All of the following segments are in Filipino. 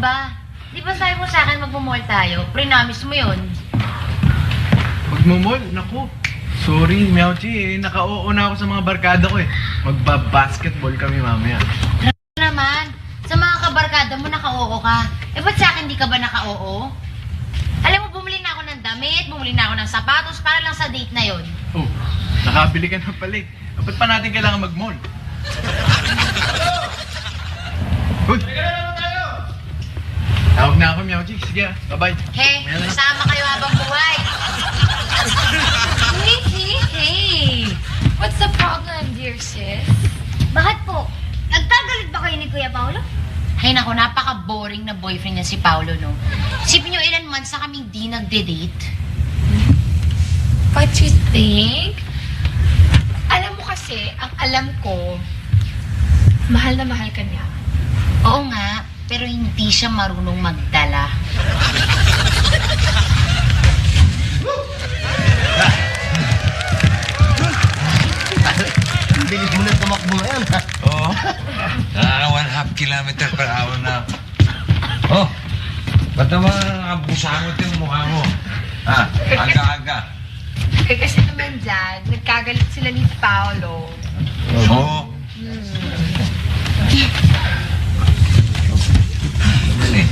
ba? Di ba sabi mo sa akin magmumall tayo? Pre-namis mo yun. Magmumol? Naku. Sorry, Meowchi eh. Naka-oo na ako sa mga barkada ko eh. Magba-basketball kami mamaya. Naman, sa mga kabarkada mo naka-oo ka. Eh, ba't sa akin di ka ba naka-oo? Alam mo, bumili na ako ng damit, bumili na ako ng sapatos para lang sa date na yon. Oh, nakabili ka na pala eh. Ba't pa natin kailangan mag-mall? Uy! Tawag na ako, Meowchi. Sige, bye-bye. Hey, kasama kayo habang buhay. Hey! What's the problem, dear sis? Bakit po? Nagkagalit ba kayo ni Kuya Paolo? Hay nako, napaka-boring na boyfriend niya si Paolo, no? Isipin niyo ilan months na kaming di nagde-date. What you think? Alam mo kasi, ang alam ko, mahal na mahal ka niya. Oo nga, pero hindi siya marunong magdala. Bilis mo na tumakbo ngayon, ha? Oo. 1/2 kilometer per hour na. Oh, ba't naman abusangot yung mukha mo? Ha? Aga-aga. Eh kasi naman dyan, nagkagalit sila ni Paolo. Oo. Dali.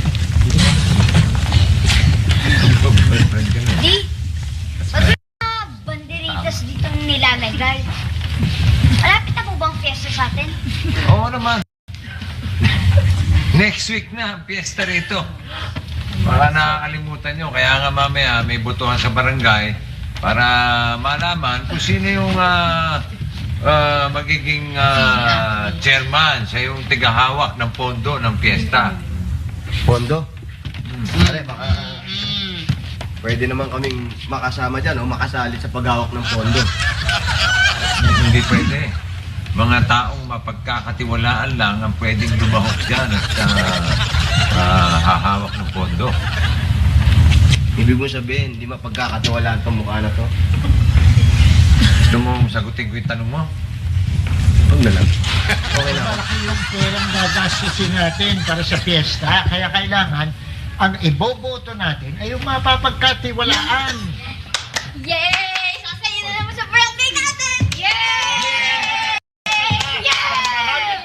Boyfriend ka na. Di, ba't may mga banderitas dito nilalagay? Malapit na po bang fiesta sa atin? Oo naman. Next week na, piyesta rito. Baka nakakalimutan nyo. Kaya nga mamaya may botohan sa barangay para malaman kung sino yung magiging chairman. Siya yung tigahawak ng pondo ng piyesta. Pondo? Pare, baka... Pwede naman kaming makasama dyan, o makasali sa paghawak ng pondo. Hindi pwede. Mga taong mapagkakatiwalaan lang ang pwedeng lumahok dyan at hahawak ng pondo. Ibig mo sabihin, hindi mapagkakatiwalaan itong mukha na to? Gusto mo sagutin ko yung tanong mo? Huwag na lang. Okay na ako. Malaki yung perang gagastusin natin para sa piyesta. Kaya kailangan, ang iboboto natin ay yung mapapagkatiwalaan. Yay! Sasayin na naman sa barangay natin! Yay!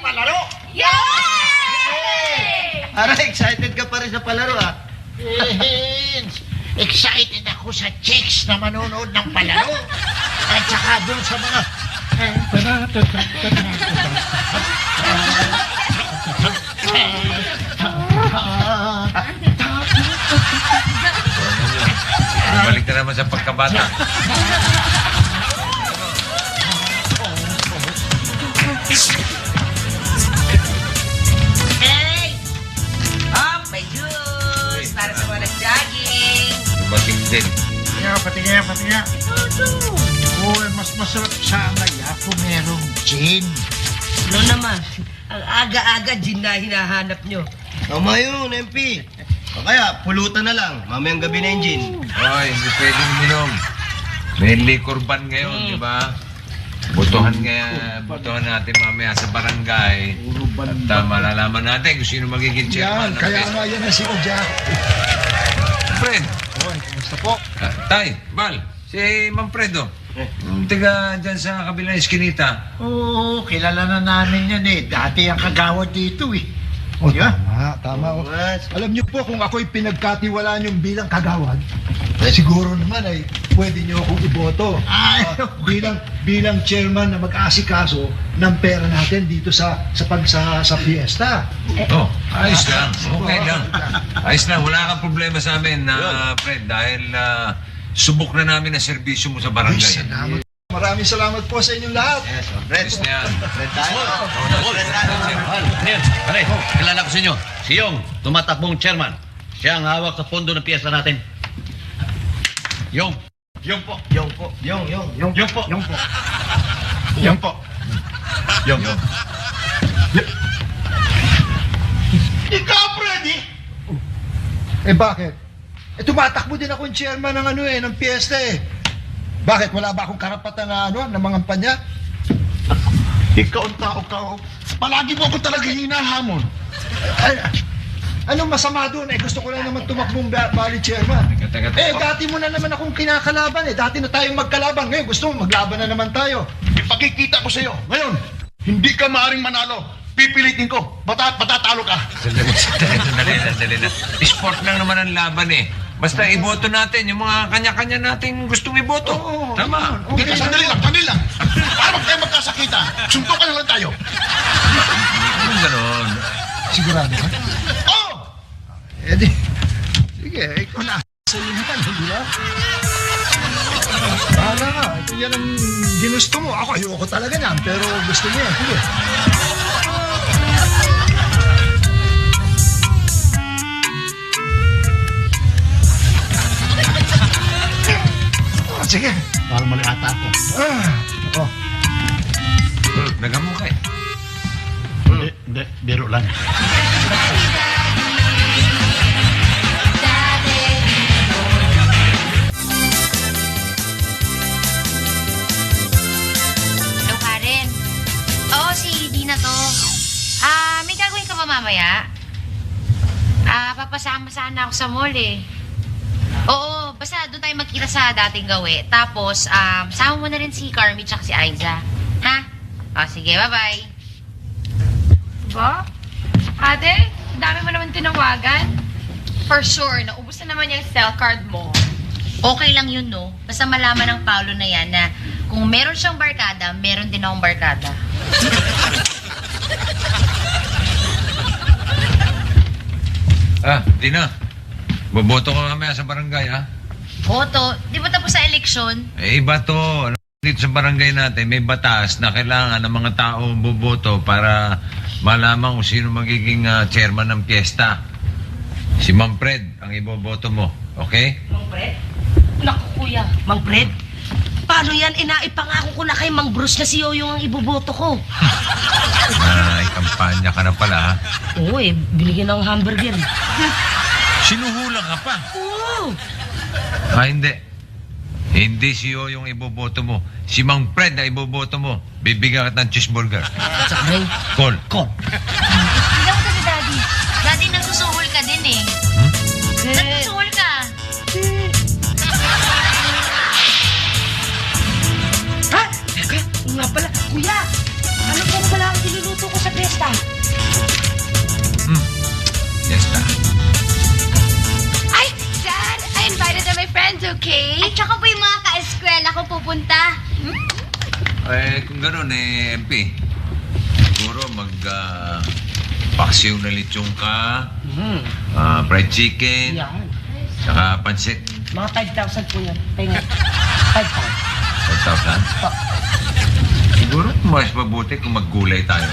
Palaro! Yay! Ara, excited ka pa rin sa palaro, ha? Hins! Excited ako sa chicks na manonood ng palaro. At saka doon sa mga... Balik na naman sa pagkabata. Hey! Up, may juice! Para sa mga nag-jogging! Dumating din. Pati nga. Oo, mas masarap sana kung merong gin. Ano naman? Ang aga-aga gin na hinahanap nyo. Tama yun, MP. O kaya, pulutan na lang. Mamayang gabi na yung gin. Hoy, hindi pwedeng uminom. May liquor ban ngayon, di ba? Botohan natin mamaya sa barangay. At malalaman natin kung sino magiging chairman. Yan, kaya nga yan na si Oja. Fred, Oy, kumusta po? Tay, Val, si Manfredo. Tiga dyan sa kabilang eskinita. Oo, kilala na namin yan eh. Dati ang kagawad dito eh. O, tama. Oo nga. Alam niyo po, kung ako'y pinagkatiwalaan yung bilang kagawad, siguro naman ay pwede niyo akong iboto. Bilang chairman na mag-aasikaso ng pera natin dito sa fiesta. Oh, ayos lang. Okay lang. Ayos lang. Wala kang problema sa amin, Fred, dahil subok na namin ang serbisyo mo sa Ay, barangay. salamat. Maraming salamat po sa inyong lahat. Yes, Fred. Ayos na yan. Fred tayo. Fred tayo. Pare, kilala ko sa inyo. Si Yong, tumatakbong chairman. Siya ang hawak sa pondo ng piyesta natin. Yong. Yung po. Yung po. Yung po. Yung po. Yung po. Yung. Ikaw, Freddy! Eh bakit? Eh tumatakbo din ako yung chairman ng piyesta eh. Bakit? Wala ba akong karapatan na mangampanya? Ikaw ang tao ka. Palagi mo ako talaga hinahamon. Ay, Anong masama doon? Gusto ko lang naman tumakbong bali chairman. Teka. Dati mo na naman akong kinakalaban Dati na tayong magkalaban. Ngayon gusto mo maglaban na naman tayo. Ipakikita ko sa'yo. Ngayon, hindi ka maaring manalo. Pipilitin ko. Patatalo ka. Sandali na. Sport lang naman ang laban eh. Basta iboto natin yung mga kanya-kanya nating gustong iboto. Oo, Tama. Okay, sandali lang. Para huwag tayo magkasakita, suntukan na lang tayo. Ano ganon? Sigurado ka? Oh! Di, sige, ikaw na sa'yo naman, hindi ba? Bahala ka. Ito yan ang ginusto mo. Ako, ayoko talaga yan, pero gusto niya. Sige. Sige. Parang mali ata ako. Oh. Nagamukha eh. Hindi, biro lang. Hello, Karen. Oo, si Dina to. May gagawin ka ba mamaya? Papasama sana ako sa mall eh. Oo, basta doon tayo magkita sa dating gawi. Tapos, sama mo na rin si Carmi tsaka si Aiza. Ha? O, sige, bye-bye. Ba? Ate, dami mo naman tinawagan. For sure, naubos na naman yung cell card mo. Okay lang yun, no? Basta malaman ng Paolo na yan na kung meron siyang barkada, meron din akong barkada. Dina. Boboto ka mamaya sa barangay, ha? Boto, di ba tapos sa eleksyon? Iba to. Dito sa barangay natin, may batas na kailangan ng mga tao boboto para malaman kung sino magiging chairman ng piyesta. Si Mang Fred ang iboboto mo. Okay? Mang Fred? Naku, kuya. Mang Fred? Paano yan? Inaipangako ko na kay Mang Bruce na si Yoyong ang iboboto ko. Ay, kampanya ka na pala, ha? Oo eh, binigyan ng hamburger. Sinuhulang ka pa. Oo. Hindi. Hindi si Yoyong iboboto mo. Si Mang Fred na iboboto mo. Bibigyan ka ng cheeseburger. Sakay. Call. Tignan mo kasi, Daddy. Daddy, nagsusuhol ka din eh. Nagsusuhol ka. Ha? Teka, nga pala. Kuya, ano po pala ang niluluto ko sa pesta? Yes, na. Ay, Dad, I invited my friends, okay? At saka po yung mga ka-eskwela ko pupunta. Kung gano'n, MP. Siguro paksiw na lechong ka, fried chicken, Yan. saka pansit. Mga 5,000 po yan. Tingin. 5,000. 5,000. Siguro mas mabuti kung maggulay tayo.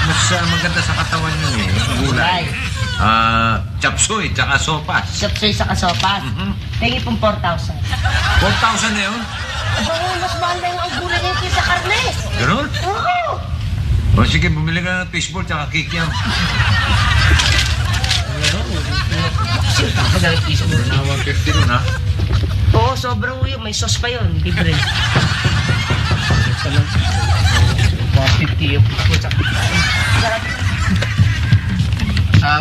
Mas maganda sa katawan yun eh. Gulay. Chop suey, tsaka sopas. Sapsoy sa kasopas. Tingin pong 4,000. 4,000 na yun? Aba, mas mahal na yung ang gulay ngayon kaysa karne. Ganun? Oo. O sige, bumili ka ng fishball tsaka kikiam. Kasi ang piso mo. Na 150 nun, ha? Oo, sobrang uyo. May sauce pa yun. Libre. 150 yung Sarap.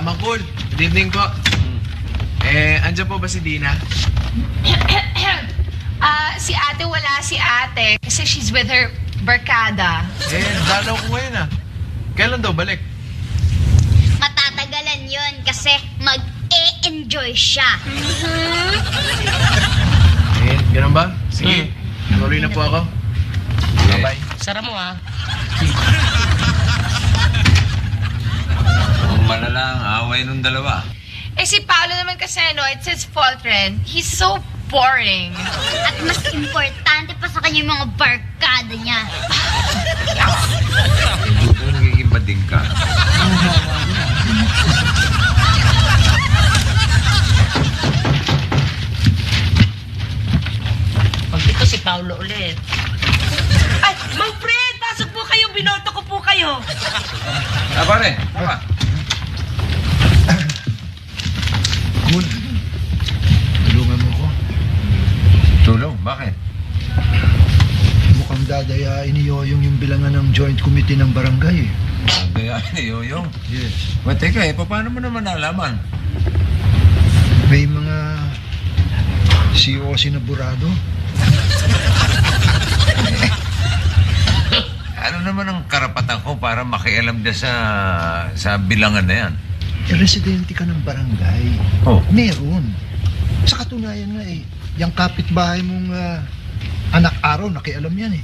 Mangkul, good evening po. Andyan po ba si Dina? Si ate wala si ate kasi she's with her barkada. Dalaw ko ngayon ah. Kailan daw balik? Matatagalan yun kasi mag-e-enjoy siya. Ganun ba? Sige, tuloy na po ako. Bye-bye. Sarap mo ah. Ang malalang away nung dalawa. Eh si Paolo naman kasi, no, it's his fault rin. He's so boring. At mas importante pa sa kanya yung mga barkada niya. Ito nagiging bading ka. Pag ito si Paolo ulit. Ay, Mang Fred! Pasok po kayo! Binoto ko po kayo! Pare, tama. Kun, tulungan mo ko. Tulong? Bakit? Mukhang dadayain ni Yoyong yung bilangan ng joint committee ng barangay. Kaya ni Yoyong. Yes. Teka paano mo naman nalaman? May mga COC na burado. Ano naman ang karapatan ko para makialam dyan sa bilangan na yan? Residente ka ng barangay. Oh. Meron. Sa katunayan nga yung kapitbahay mong anak araw, nakialam yan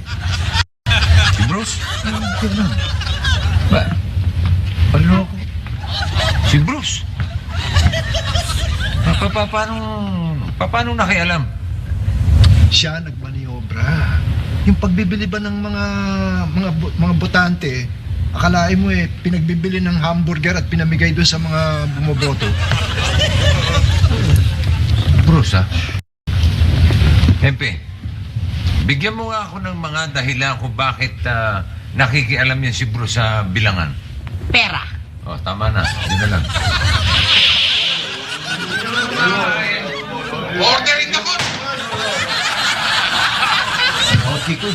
Si Bruce? Ganun. Ba? Ano ako? Si Bruce? Paano nakialam? Siya nagmaniobra. Yung pagbibili ba ng mga botante, akalain mo pinagbibili ng hamburger at pinamigay doon sa mga bumoboto. Bruce, ha? Hempe, bigyan mo nga ako ng mga dahilan kung bakit nakikialam yan si Bruce sa bilangan. Pera. Oh, tama na. Hindi na lang. Ordering the food! Chico,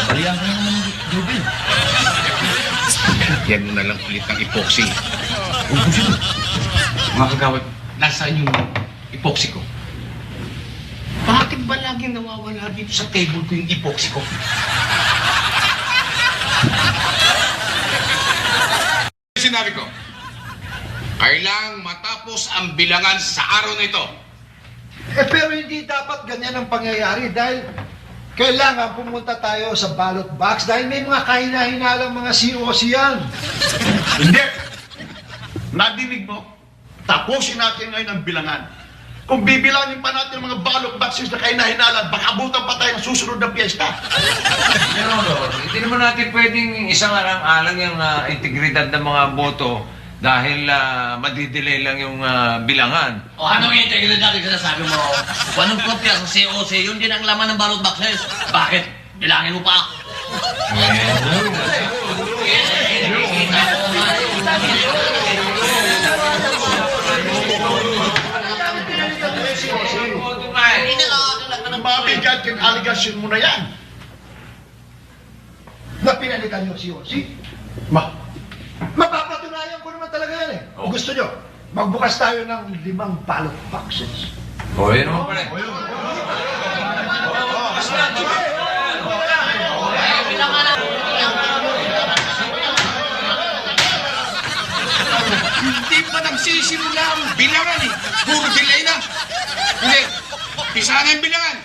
balihan ka naman ng Ruben. Yan mo na lang ulit ang epoxy. Mga kagawad, nasaan yung epoxy ko? Bakit ba laging nawawala dito sa table ko yung epoxy ko? Sinabi ko, kailangang matapos ang bilangan sa araw na ito. Pero hindi dapat ganyan ang pangyayari dahil kailangan pumunta tayo sa ballot box dahil may mga kahina-hinalang mga COC yan. Hindi! Nadinig mo? Tapusin natin ngayon ang bilangan. Kung bibilangin pa natin ang mga ballot boxes na kahina-hinalan, baka abutan pa tayo ng susunod na piyesta. Pero, hindi naman natin pwedeng isang alang-alang yung integridad ng mga boto dahil madidelay lang yung bilangan. O anong integridad natin sinasabi mo? Kung anong kopya sa COC, yun din ang laman ng ballot boxes. Bakit? Bilangin mo pa. Mabigat yung allegation mo na yan. Na pinalitan yung COC. Mapapatunayan ko naman talaga yan Kung gusto nyo, magbukas tayo ng 5 ballot boxes. O, yun naman pala. Hindi pa nagsisimula ang bilangan Puro delay na. Hindi. Pisa na yung bilangan.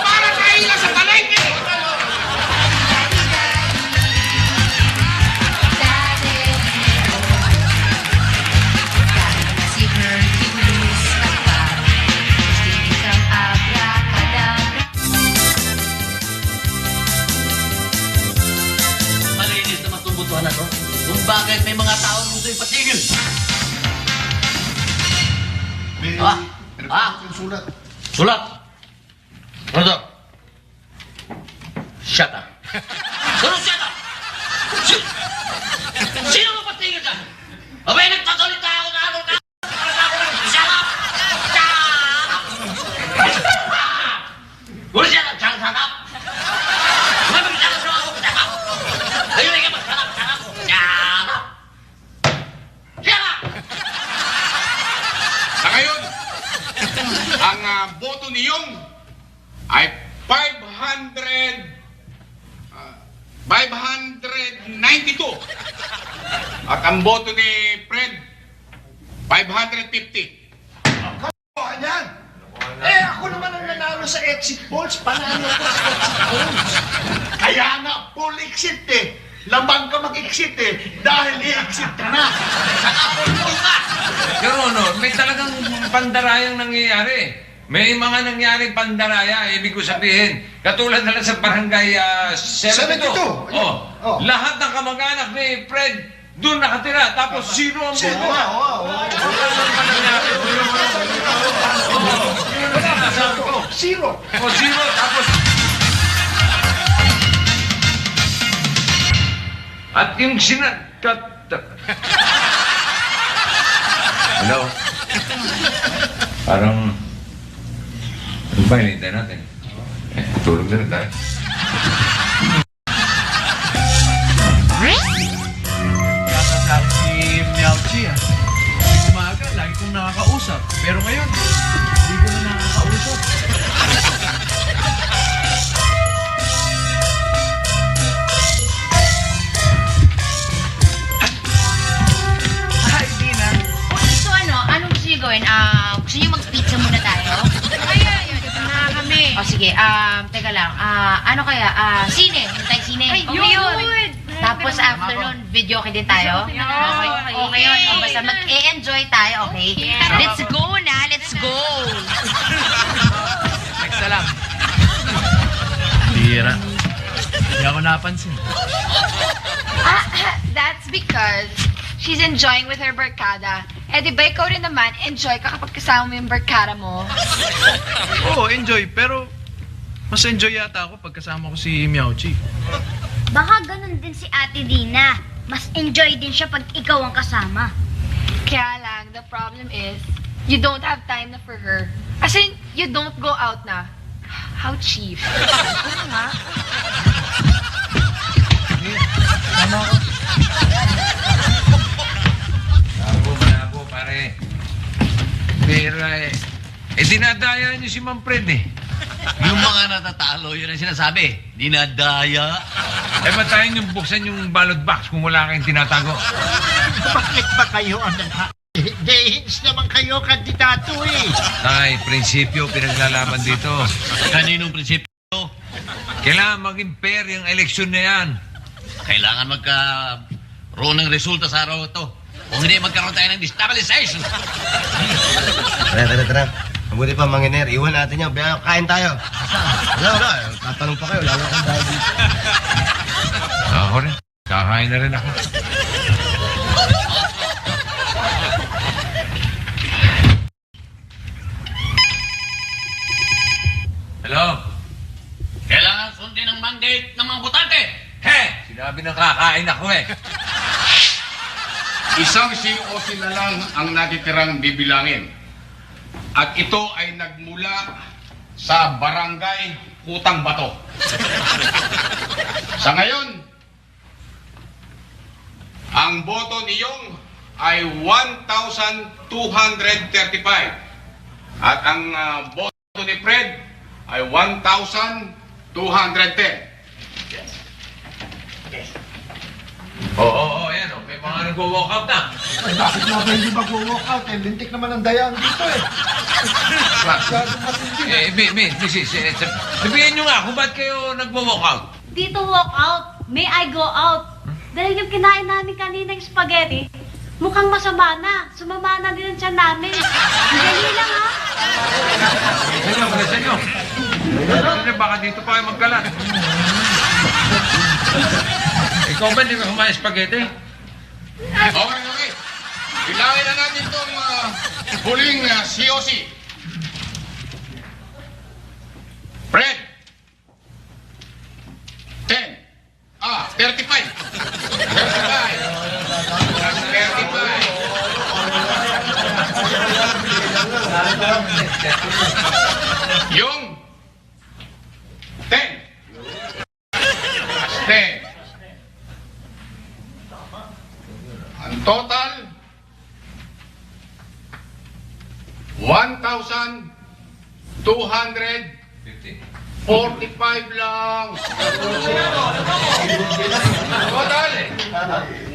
Para tayo lang sa palengke. Si Hercules at Tinig ng abracadabra. Malinis naman itong butuhan na to. Kung bakit may mga tao gusto ipatigil. Sulat. Sulat! Ano to? Shut up. Ano shut up? Sino mapatigil ka? Abay, nagtasalita ako na ano ka? Shut up! Shut up! Ulit shut up! Shut up! May mag-shut up ako! Shut up! Ayun, ikaw mag-shut up! Shut up! Shut up! Shut up! Sa ngayon, ang boto ni Yong ay 592. At ang boto ni Fred, 550. Kalokohan yan! Ako naman ang nanalo sa exit polls. Panalo ko sa exit polls. Kaya nga, full exit Lamang ka mag-exit dahil i-exit ka na. Pero may talagang pandarayang nangyayari. May mga nangyari pandaraya, ibig ko sabihin. Katulad na lang sa barangay 72. 72. Lahat ng kamag-anak ni Fred doon nakatira. Tapos zero ang buo. Zero. Zero. Tapos... At yung Hello? Parang... Ano ba, hinihintay natin? Tulog na rin tayo. Yata sa akin si Meow Chi ah. Tuwing umaga, lagi kong nakakausap. Pero ngayon, hindi ko na nakakausap. Hi, Dina. So anong gusto niyo gawin? Gusto niyo mag-pizza muna tayo? Ayun, ito na kami. O sige, teka lang. Ano kaya? Sine. Hintay sine. Ay, Okay yun. Tapos afternoon, video din tayo? Yeah. Okay, okay yun. O, basta mag-e-enjoy tayo, okay? Yeah. Let's go na, let's go! Next na lang. Tira. Hindi ako napansin. That's because she's enjoying with her barkada. Eh, di ba ikaw rin naman, enjoy ka kapag kasama mo yung barkada mo? Oo, enjoy. Pero, mas enjoy yata ako pag kasama ko si Meow Chi. Baka ganun din si Ate Dina. Mas enjoy din siya pag ikaw ang kasama. Kaya lang, the problem is, you don't have time na for her. As in, you don't go out na. How cheap. Ano nga? Tama ako. Malabo, pare. Pero dinadaya niyo si Ma'am Fred eh. Yung mga natatalo, yun ang sinasabi. Dinadaya. Matayin yung buksan yung ballot box kung wala kayong tinatago. Bakit ba kayo ang Dehins naman kayo, kandidato eh. Tay, prinsipyo pinaglalaban dito. Kaninong prinsipyo? Kailangan maging fair yung eleksyon na yan. Kailangan magkaroon ng resulta sa araw ito. Kung hindi, magkaroon tayo ng destabilization. Tara. Mabuti pa, Manginer. Iwan natin yan. Kain tayo. Wala. Tatanong pa kayo. Lalo akong dahil dito. Ako rin. Kakain na rin ako. Hello? Kailangan sundin ang mandate ng mga botante. Sinabi na kakain ako eh. Isang COC na lang ang natitirang bibilangin. At ito ay nagmula sa barangay Kutang Bato. Sa ngayon, ang boto ni Yong ay 1,235. At ang boto ni Fred ay 1,210. Oo, yan. May mga nagwo-walk out na. Ay, bakit nga ba hindi mag-walk out? Eh, lintik naman ang dayaan dito eh. Masyadong matindi. Sabihin nyo nga kung ba't kayo nagwo-walk out. Dito walk out. May I go out? Dahil yung kinain namin kanina yung spaghetti, mukhang masama na. Sumama na din ang tiyan namin. Dali lang ha. Bilisan nyo. Baka dito pa kayo magkalat. Ikaw ba hindi ka kumain spaghetti? Okay. Bilangin na natin itong huling COC. Fred. 10. 35. 35. Yung 10. 10. Ang total 1,245 lang. Total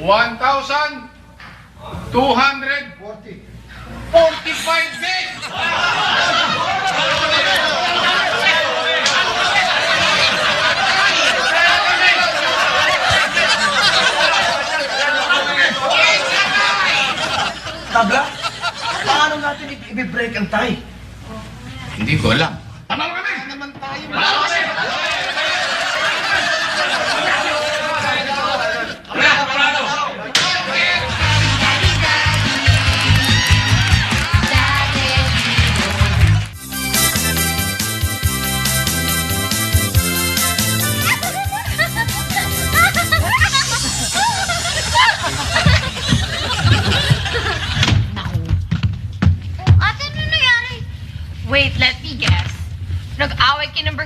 1,245 din. Tabla, paano natin i-break ang tie? Hindi ko alam. Tama kami! Naman tayo.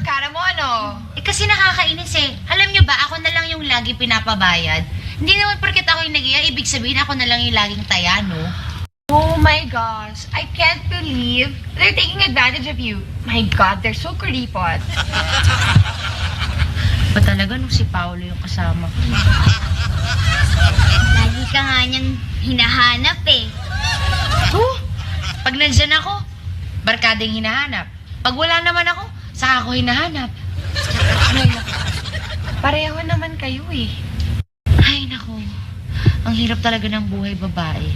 barkada mo, ano? Eh kasi nakakainis eh. Alam nyo ba, ako na lang yung lagi pinapabayad. Hindi naman porket ako yung nag-iya, ibig sabihin ako na lang yung laging taya, no? Oh my gosh, I can't believe they're taking advantage of you. My God, they're so kuripot. Ba talaga nung si Paolo yung kasama ko? Lagi ka nga niyang hinahanap eh. Pag nandyan ako, barkadeng hinahanap. Pag wala naman ako, saka ako hinahanap. Ay, naku. Pareho naman kayo eh. Ay, naku. Ang hirap talaga ng buhay babae.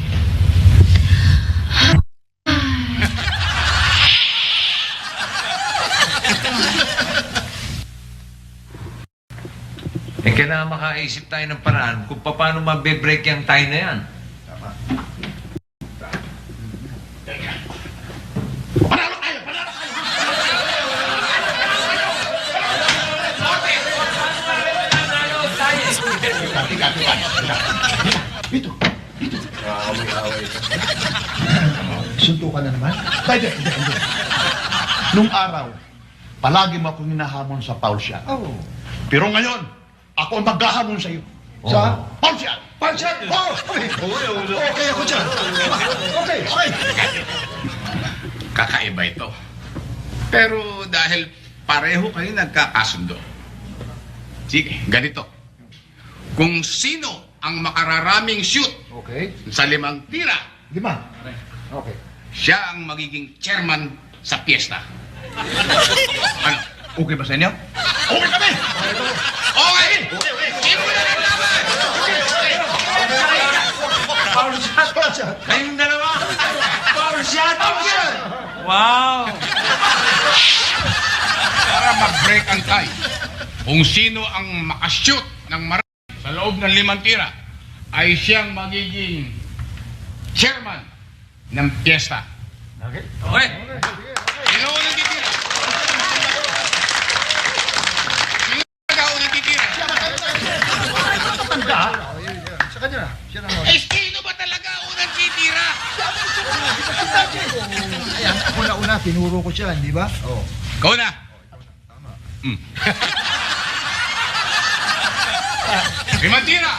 Eh, kailangan makaisip tayo ng paraan kung paano mabe-break yung tie na yan. Suntukan na naman? Hindi. Nung araw, palagi mo akong hinahamon sa Paulsia. Oh. Pero ngayon, ako ang maghahamon sa iyo. Sa? Paulsia! Pansyan! Oh! Okay ako dyan. Okay. Kakaiba ito. Pero dahil pareho kayo nagkakasundo. Sige, ganito. Kung sino ang makararaming shoot Okay. sa 5 tira, 5. Okay. siya ang magiging chairman sa piyesta. Ano? Okay ba sa inyo? Okay kami! Okay! Pansyan! Kayong dalawa! Power shot! Wow! Para mag-break ang tie, kung sino ang makashoot ng marami sa loob ng 5 tira, ay siyang magiging chairman ng piyesta. Okay? Sino unang titira? Sino unang titira? Sa kanya na. Siya na. Eh, sino ba talaga unang titira? Ayan, ako na una, tinuro ko siya, di ba? Oh. Ikaw na. Mm. 5 tira.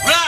Wala!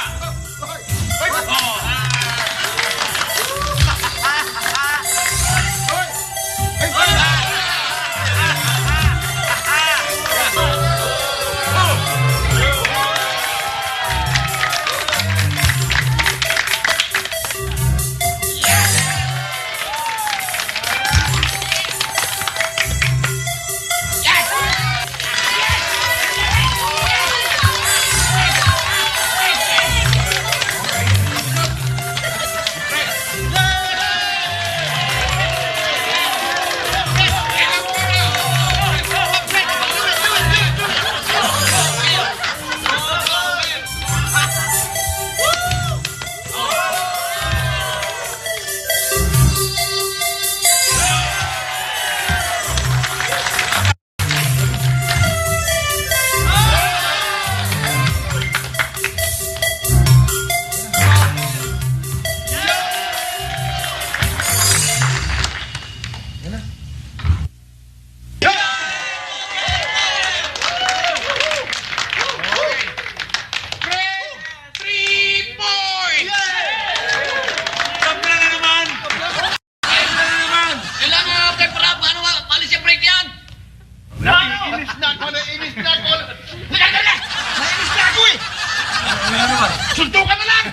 Suntukan na lang!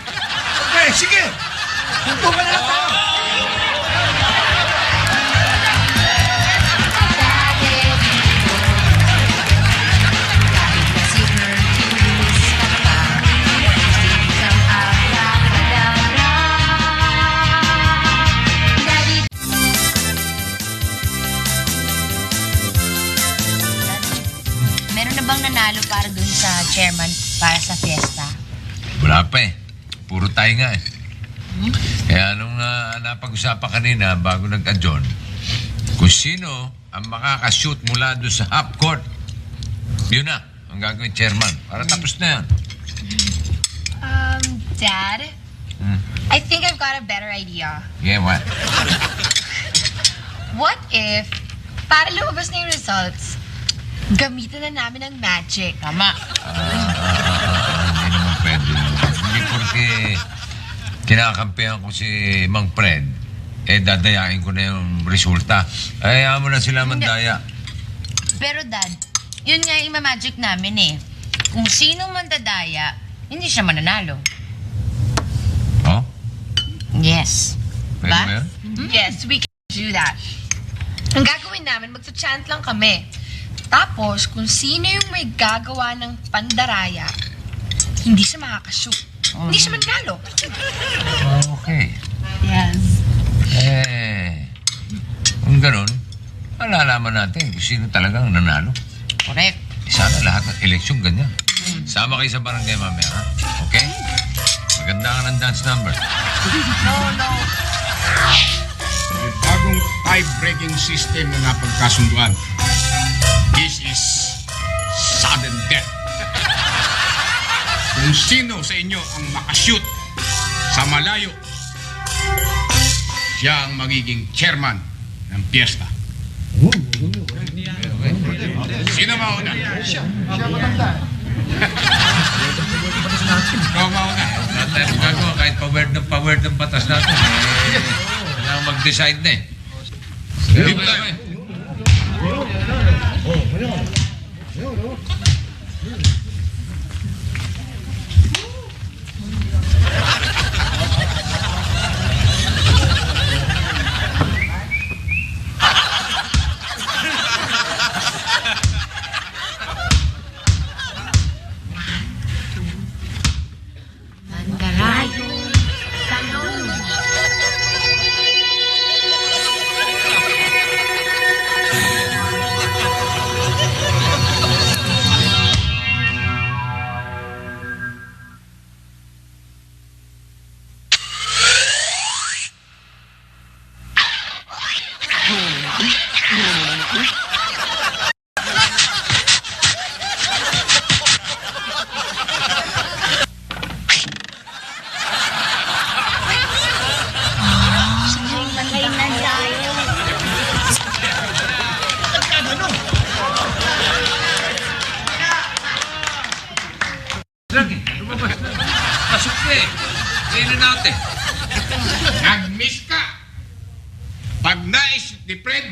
Okay, sige! Suntukan na lang tayo! Meron na bang nanalo para dun sa chairman para sa fiesta? Wala pa eh. Puro tayo nga eh. Kaya nung napag-usapan kanina bago nag-adjourn, kung sino ang makakashoot mula doon sa half court, yun na ang gagawin chairman. Para tapos na yan. Dad? I think I've got a better idea. Yeah, what? what if, para lumabas na yung results, gamitan na namin ang magic? Tama. Hindi naman pwede. Hindi porque kinakampihan ko si Mang Fred, dadayain ko na yung resulta. Hayaan mo na sila mandaya. Pero Dad, yun nga yung magic namin eh. Kung sino man dadaya, hindi siya mananalo. Oh? Yes. Pwede Ba? ba yan? Yes, we can do that. Ang gagawin namin, magsa-chant lang kami. Tapos, kung sino yung may gagawa ng pandaraya, hindi siya makakashoot. Hindi siya manalo. Okay. Yes. Kung ganun, malalaman natin kung sino talagang nanalo. Correct. Sana lahat ng eleksyon ganyan. Sama kayo sa barangay mamaya, ha? Okay? Maganda ka ng dance number. May bagong tie-breaking system na napagkasunduan. This is sudden death. Kung sino sa inyo ang makashoot sa malayo, siya ang magiging chairman ng piyesta. Sino mauna? Ikaw mauna. Lahat tayo magagawa, kahit pa-word ng batas natin. Kailangan mag-decide na eh. Dito tayo. Mandarayo. Salon. May nandayo. Lagi, lumabas na. Pasok na eh. Kailan natin. Nag-miss ka. Pag nais ni Fred,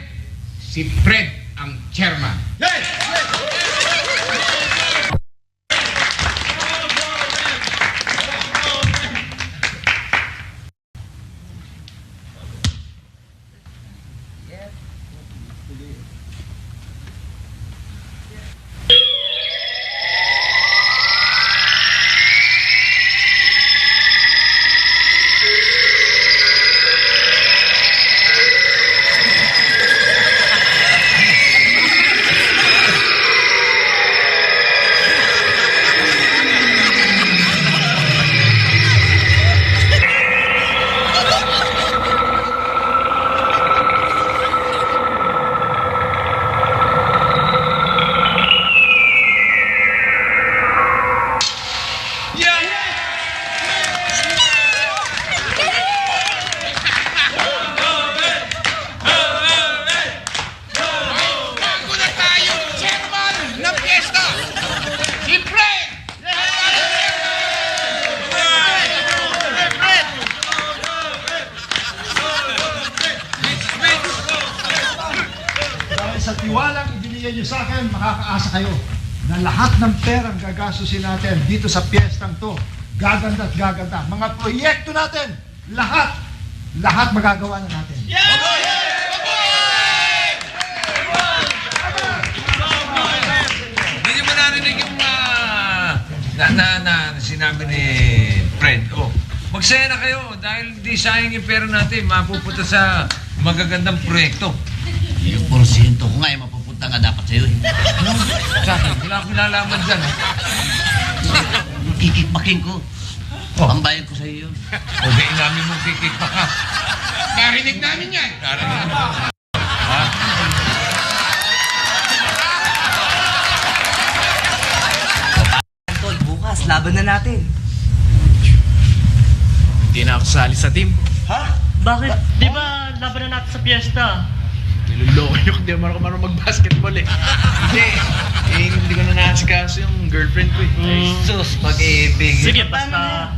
si Fred ang chairman. Bago na tayo, chairman ng piyesta! Si Fred! Dahil sa tiwalang ibinigay niyo sa akin, makakaasa kayo na lahat ng perang gagastusin natin dito sa piyestang to, gaganda at gaganda. Mga proyekto natin, lahat magagawa na natin. Hindi niyo ba narinig yung sinabi ni Fred? Oh, magsaya na kayo dahil di sayang yung pera natin. Mapupunta sa magagandang proyekto. Yung porsyento ko nga, mapupunta nga dapat sa'yo eh. Sa akin, wala akong nalaman dyan. Kikikbaking ko. Oh. Pambayad ko sa'yo yun. O, di namin mong kikik pa ka. Narinig namin yan. Narinig mo. Ha? Tol, bukas, laban na natin. Hindi na ako sali sa team. Ha? Bakit? Di ba laban na natin sa piyesta? Luloko yung hindi naman ako marunong mag-basketball eh. Hindi ko na naasikaso yung girlfriend ko eh. Sus, pag-ibig. Sige, basta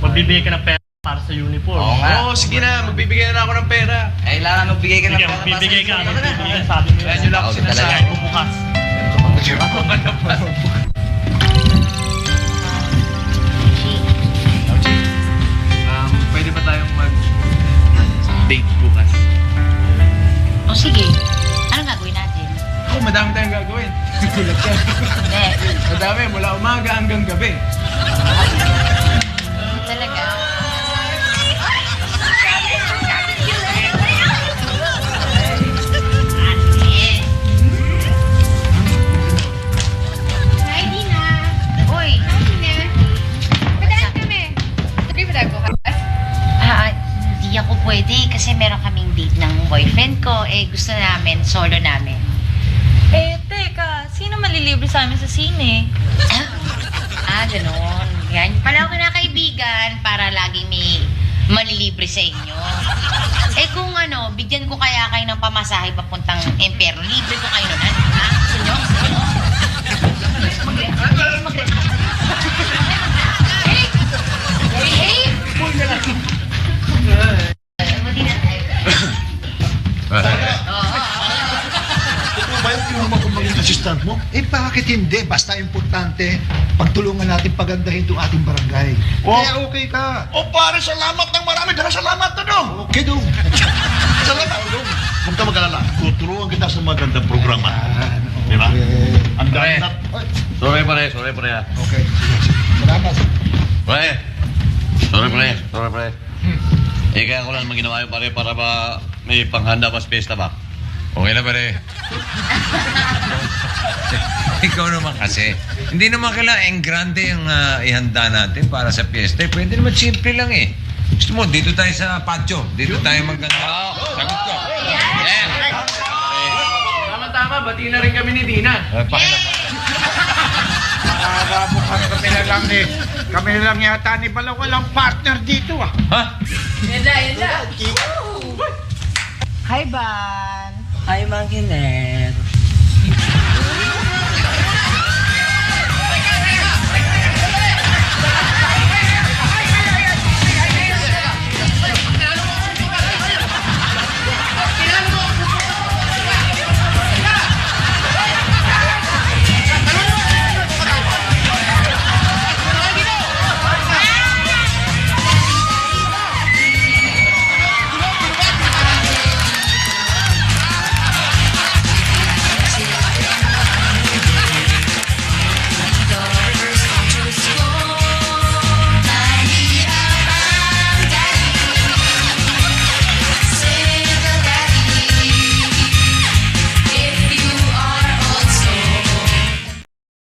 magbibigay ka ng pera para sa uniform. Oo nga. Oo, sige na. Magbibigay na ako ng pera. Kailangan magbigay ka ng Sige, pera. magbibigay ka. Magbibigay, sabi mo Kaya nyo lang ako Ako sinasabi. talaga. bukas. Pwede ba tayong mag-date bukas? O sige, anong gagawin natin? Oo, madami tayong gagawin. Gulat ka. Hindi. Madami, mula umaga hanggang gabi. Talaga. Hi, Dina. Uy, Dina. Padaan kami. Sabi mo ko, hindi ako pwede kasi meron kaming date ng boyfriend ko. Gusto namin, solo namin. Teka, sino malilibre sa amin sa sine? Ganon. Yan. Pala ako kinakaibigan para laging may malilibre sa inyo. Kung bigyan ko kaya kayo ng pamasahe papuntang Impero, libre ko kayo nun. Ha? Gusto nyo? Buti na tayo. Totoo ba yung tinumang kong maging assistant mo? Bakit hindi? Basta importante, pagtulungan natin pagandahin itong ating barangay. Kaya okay ka. O pare, salamat ng marami. Dala salamat na dong. Okay, Dong. Salamat dong. Huwag ka mag-alala. Tuturuan kita sa magandang programa. Di ba? Okay. Ang dami na... Sorry pare ha. Okay, sige. Salamat. Pare. Sorry pare. Kaya ko lang naman ginawa yung pare para ba may panghanda pa sa pesta ba? Okay na pare. Ikaw naman kasi. Hindi naman kailangan ang grande yung ihanda natin para sa piyesta. Pwede naman simple lang eh. Gusto mo, dito tayo sa patio. Dito tayo maganda. Sagot ko. Tama-tama, bati na rin kami ni Dina. Mukhang kami na lang yata ni Balaw walang partner dito ah. Ha? Hi, Ban. Ay, Mang Kinen.